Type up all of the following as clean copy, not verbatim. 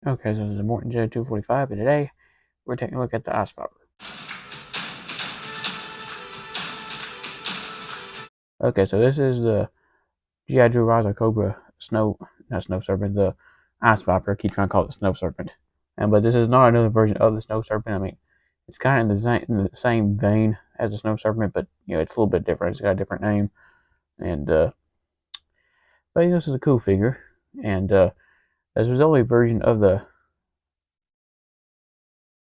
Okay, so this is Morton J245, and today we're taking a look at the ice viper. Okay, so this is the G.I. Joe Rise of Cobra not snow serpent, the ice viper. I keep trying to call it the snow serpent, but this is not another version of the snow serpent. I mean, it's kind of in the same vein as the snow serpent, but it's a little bit different. It's got a different name, and but this is a cool figure, and this was the only version of the.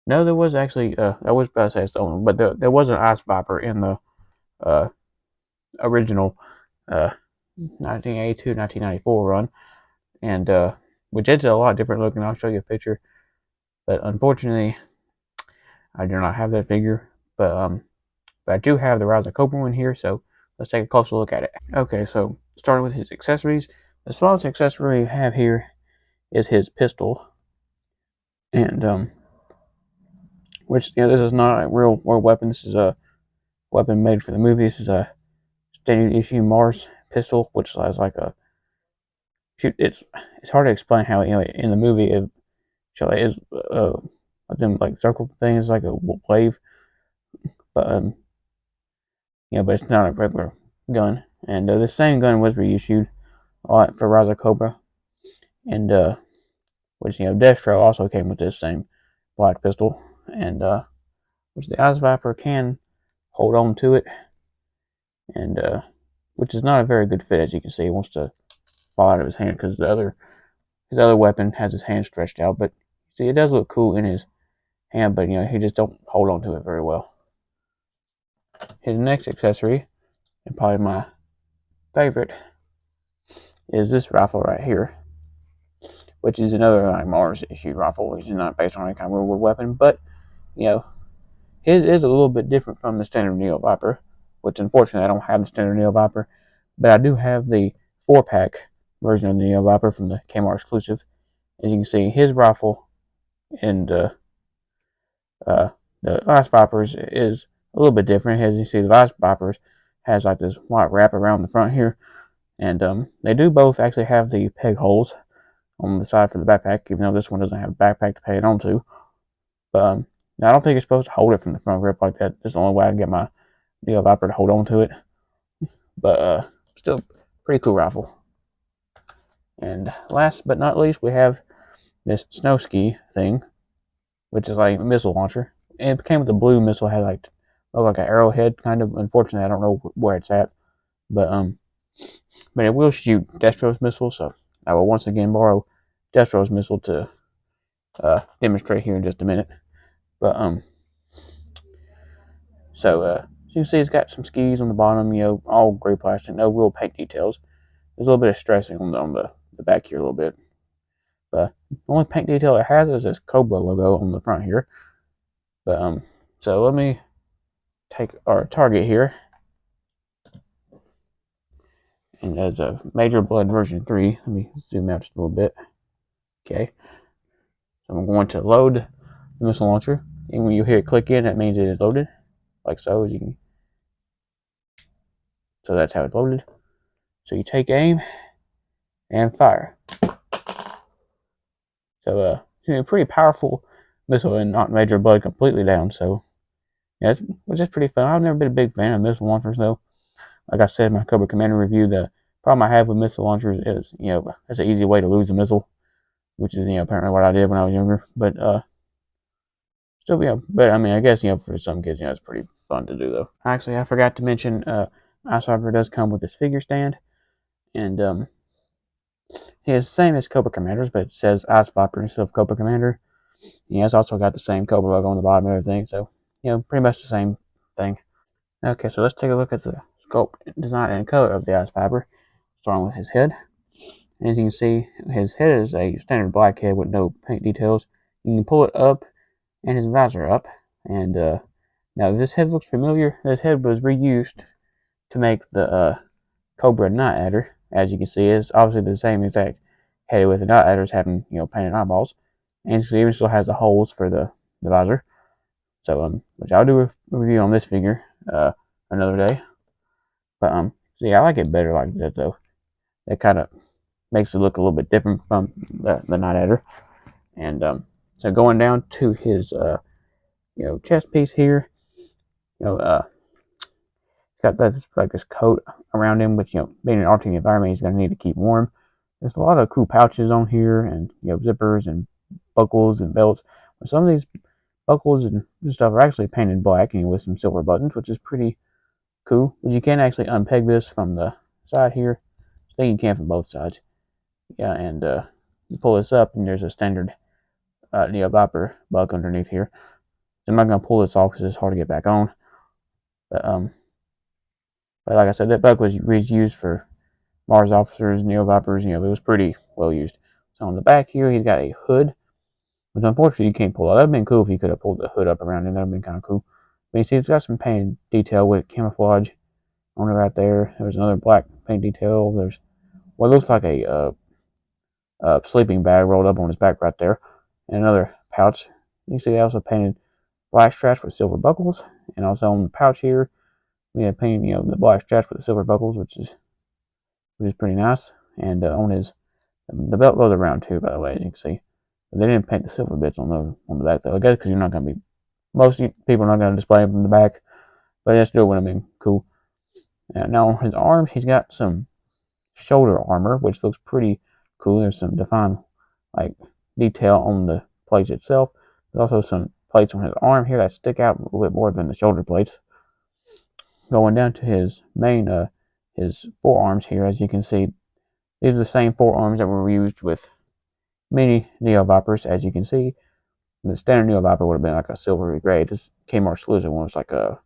No, there was actually I was about to say it's the only, but there was an ice viper in the uh, original uh, 1982, 1994 run, and which is a lot different looking. I'll show you a picture, but unfortunately, I do not have that figure. But I do have the Rise of Cobra one here, so let's take a closer look at it. Okay, so starting with his accessories, the smallest accessory we have here is his pistol, and which this is not a real world weapon. This is a weapon made for the movie. This is a standard issue Mars pistol, which has like a shoot. It's hard to explain how in the movie it is them like circle things like a wave, but but it's not a regular gun. And the same gun was reissued a lot for Rise of Cobra, and which Destro also came with this same black pistol, and which the Ice Viper can hold on to it, and which is not a very good fit, as you can see. He wants to fall out of his hand because his other weapon has his hand stretched out, but see, it does look cool in his hand, but he just don't hold on to it very well. His next accessory, and probably my favorite, is this rifle right here, which is another like Mars issued rifle, which is not based on any kind of real world weapon, but his is a little bit different from the standard Neo Viper, which unfortunately I don't have the standard Neo Viper, but I do have the 4-pack version of the Neo Viper from the Kmart exclusive. As you can see, his rifle and uh, the Ice Vipers is a little bit different. As you see, the Ice Vipers has like this white wrap around the front here, and they do both actually have the peg holes on the side for the backpack, even though this one doesn't have a backpack to peg it onto. But I don't think it's supposed to hold it from the front grip like that. This is the only way I can get my Neo Viper to hold on to it. But still, pretty cool rifle. And last but not least, we have this snow ski thing, which is like a missile launcher. And it came with a blue missile, had like an arrowhead kind of. Unfortunately, I don't know where it's at, but it will shoot Destro's missile. So I will once again borrow Destro's missile to demonstrate here in just a minute. But so you can see it's got some skis on the bottom, all gray plastic, no real paint details. There's a little bit of stressing on the back here a little bit. But the only paint detail it has is this Cobra logo on the front here. But so let me take our target here, and as a Major Blood version 3, let me zoom out just a little bit. Okay, so I'm going to load the missile launcher, and when you hear it click in, that means it is loaded, like so. As you can, so that's how it's loaded. So you take aim and fire. So it's a pretty powerful missile and not Major Blood completely down. So yeah, it was just pretty fun. I've never been a big fan of missile launchers though. Like I said in my Cobra Commander review, the problem I have with missile launchers is it's an easy way to lose a missile, which is apparently what I did when I was younger. But still, but I mean, I guess for some kids, it's pretty fun to do though. Actually, I forgot to mention, Ice Viper does come with this figure stand, and it's the same as Cobra Commanders, but it says Ice Viper instead of Cobra Commander. It's also got the same Cobra logo on the bottom and everything, so pretty much the same thing. Okay, so let's take a look at the sculpt, design, and color of the Ice Viper, starting with his head. As you can see, his head is a standard black head with no paint details. You can pull it up and his visor up. And now this head looks familiar. This head was reused to make the Cobra Night Adder. As you can see, it's obviously the same exact head with the Night Adders having painted eyeballs. And you can see it still has the holes for the visor. So which I'll do a review on this figure another day. But see, I like it better like that though. It kind of makes it look a little bit different from the Night Adder. And so going down to his chest piece here, you know, he's got this like this coat around him, which being in an Arctic environment, he's gonna need to keep warm. There's a lot of cool pouches on here, and zippers and buckles and belts. But some of these buckles and stuff are actually painted black and with some silver buttons, which is pretty cool. But you can actually unpeg this from the side here. I think you can from both sides. Yeah, and you pull this up, and there's a standard Neo Viper buck underneath here. So I'm not gonna pull this off because it's hard to get back on. But like I said, that buck was used for Mars officers, Neo Vipers. It was pretty well used. So on the back here, he's got a hood, which unfortunately you can't pull out. That'd been cool if you could have pulled the hood up around it. That'd been kind of cool. But you see, it's got some paint detail with camouflage on it right there. There's another black paint detail. There's what looks like a sleeping bag rolled up on his back right there, and another pouch. You see, they also painted black straps with silver buckles, and also on the pouch here, we have painted the black straps with the silver buckles, which is pretty nice. And on his the belt goes around too, by the way, as you can see. But they didn't paint the silver bits on the back though. I guess because you're not gonna be most people are not gonna display them from the back, but that still would have been cool. And now on his arms, he's got some shoulder armor, which looks pretty cool. There's some defined like detail on the plates itself. There's also some plates on his arm here that stick out a little bit more than the shoulder plates. Going down to his main his forearms here, as you can see, these are the same forearms that were used with many Neo Vipers. As you can see, the standard Neo Viper would have been like a silvery gray. This Kmart exclusive one was like a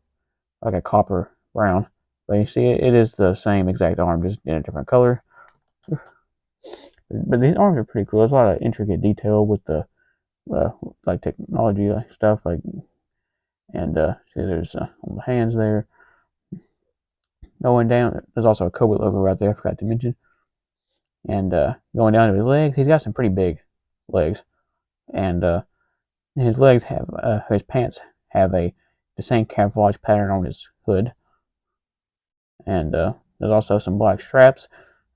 copper brown. But you see, it is the same exact arm, just in a different color. But these arms are pretty cool. There's a lot of intricate detail with the like technology stuff, and see there's on the hands there. Going down, there's also a Cobra logo right there. I forgot to mention. And going down to his legs, he's got some pretty big legs, and his legs have his pants have the same camouflage pattern on his hood, and there's also some black straps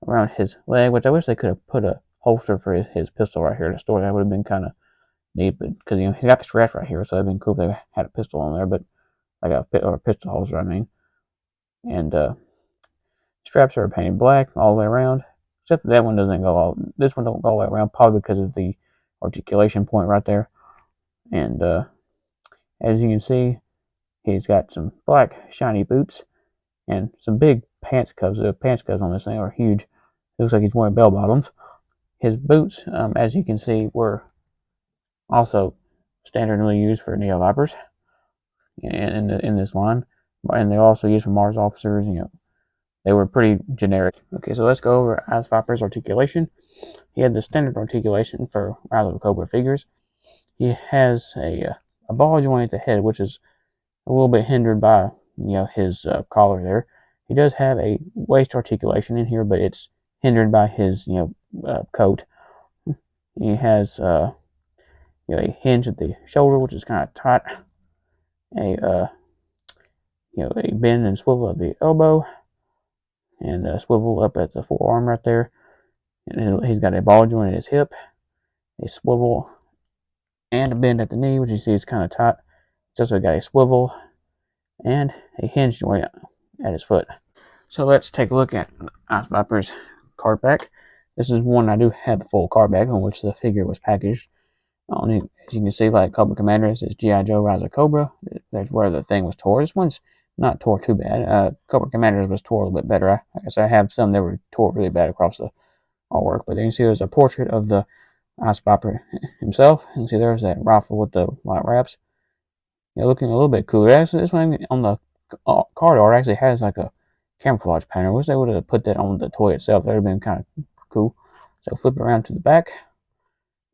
around his leg, which I wish they could have put a holster for his pistol right here to store. That would have been kind of neat, but because he's got the straps right here, so it'd been cool if they had a pistol on there, but like a pistol holster, I mean. And straps are painted black all the way around, except that one doesn't go all. This one don't go all the way around, probably because of the articulation point right there. And as you can see, he's got some black shiny boots and some big pants cuffs. The pants cuffs on this thing are huge. It looks like he's wearing bell bottoms. His boots, as you can see, were also standardly used for Neo Vipers in this line, and they're also used for Mars officers. They were pretty generic. Okay, so let's go over Ice Viper's articulation. He had the standard articulation for either the Cobra figures. He has a ball joint at the head, which is a little bit hindered by his collar there. He does have a waist articulation in here, but it's hindered by his coat. He has a hinge at the shoulder, which is kind of tight. A a bend and swivel at the elbow, and a swivel up at the forearm right there. And he's got a ball joint at his hip, a swivel, and a bend at the knee, which you see is kind of tight. He's also got a swivel and a hinge joint at his foot. So let's take a look at Ice Viper's card back. This is one I do have the full card back on which the figure was packaged. On it, as you can see, like Cobra Commander, it says G.I. Joe Rise of Cobra. That's where the thing was tore. This one's not tore too bad. Cobra Commander's was tore a little bit better. I guess I have some that were tore really bad across the artwork. But you can see there's a portrait of the Ice Viper himself. You can see there's that rifle with the white wraps. Looking a little bit cooler. Actually, this one on the card art actually has like a camouflage pattern. I wish they would have put that on the toy itself. That would have been kind of cool. So flip it around to the back.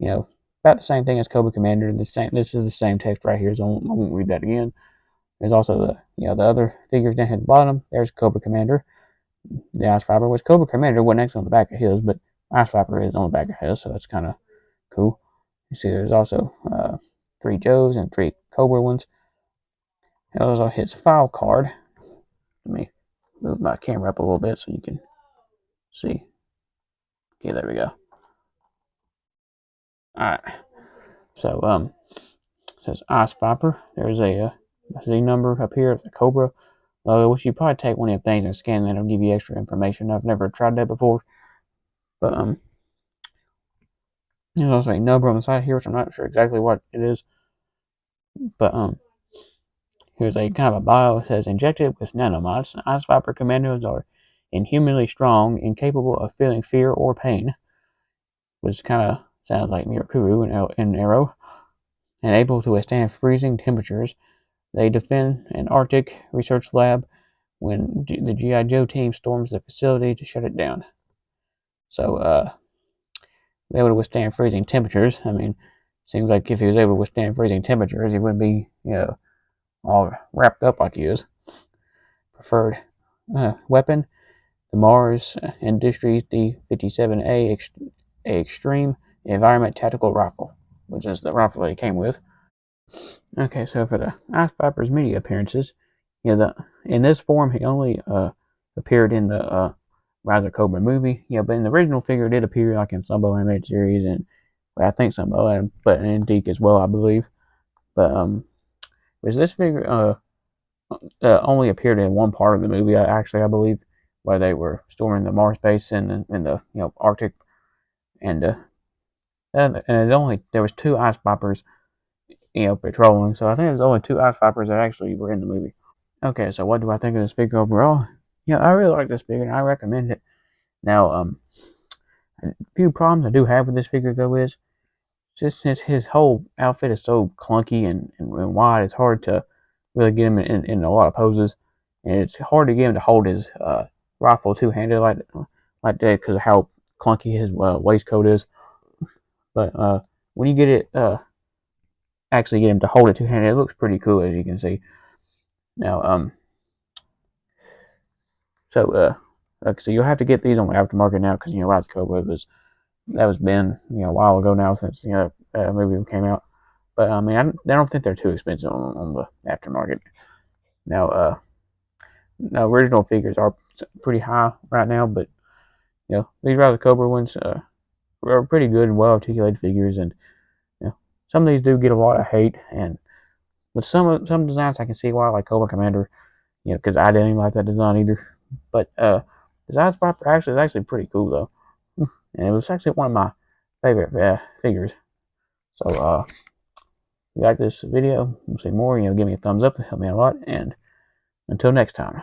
About the same thing as Cobra Commander. This is the same text right here, so I won't read that again. There's also the other figures down here at the bottom. There's Cobra Commander, the Ice Viper, which Cobra Commander wasn't actually on the back of his, but Ice Viper is on the back of his, so that's kind of cool. You see, there's also 3 Joes and 3 Cobra ones. And also his file card. Let me move my camera up a little bit so you can see. Okay, there we go. Alright. So it says Ice Viper. There's a Z number up here. It's a Cobra logo, which you probably take one of them things and scan that. It'll give you extra information. I've never tried that before, but there's also a number on the side here, which I'm not sure exactly what it is, but here's a kind of a bio. It says injected with nanomods, Ice Viper commandos are inhumanly strong, incapable of feeling fear or pain, which kind of sounds like Mirakuru in Arrow, and able to withstand freezing temperatures. They defend an Arctic research lab when the G.I. Joe team storms the facility to shut it down. So, able to withstand freezing temperatures. I mean, seems like if he was able to withstand freezing temperatures, he wouldn't be, all wrapped up like he is. Preferred weapon: the Mars Industries D57A Extreme Environment Tactical Rifle, which is the rifle that he came with. Okay, so for the Ice Viper's media appearances, in this form he only appeared in the Rise of Cobra movie. But in the original figure, it did appear like in Sunbow animated series, and I think Sunbow, but in Deke as well, I believe. But was this figure only appeared in one part of the movie? I believe, where they were storming the Mars base in the Arctic, and there was two Ice Vipers patrolling. So I think there's only two Ice Vipers that actually were in the movie. Okay, so what do I think of this figure overall? I really like this figure and I recommend it. Now, a few problems I do have with this figure though is just his whole outfit is so clunky and wide. It's hard to really get him in a lot of poses, and it's hard to get him to hold his rifle two-handed like that because of how clunky his waistcoat is. But when you get it actually get him to hold it two-handed, it looks pretty cool, as you can see. Now, so you'll have to get these on the aftermarket now because Rise of Cobra was been a while ago now since that movie came out. But I mean, I don't think they're too expensive on the aftermarket. Now, now original figures are pretty high right now, but these Rise of Cobra ones are pretty good and well articulated figures, and some of these do get a lot of hate, and with some designs I can see why, like Cobra Commander, because I didn't even like that design either. But Design Spot actually is actually pretty cool though, and it was actually one of my favorite figures. So if you like this video, we'll see more. Give me a thumbs up, it help me a lot, and until next time.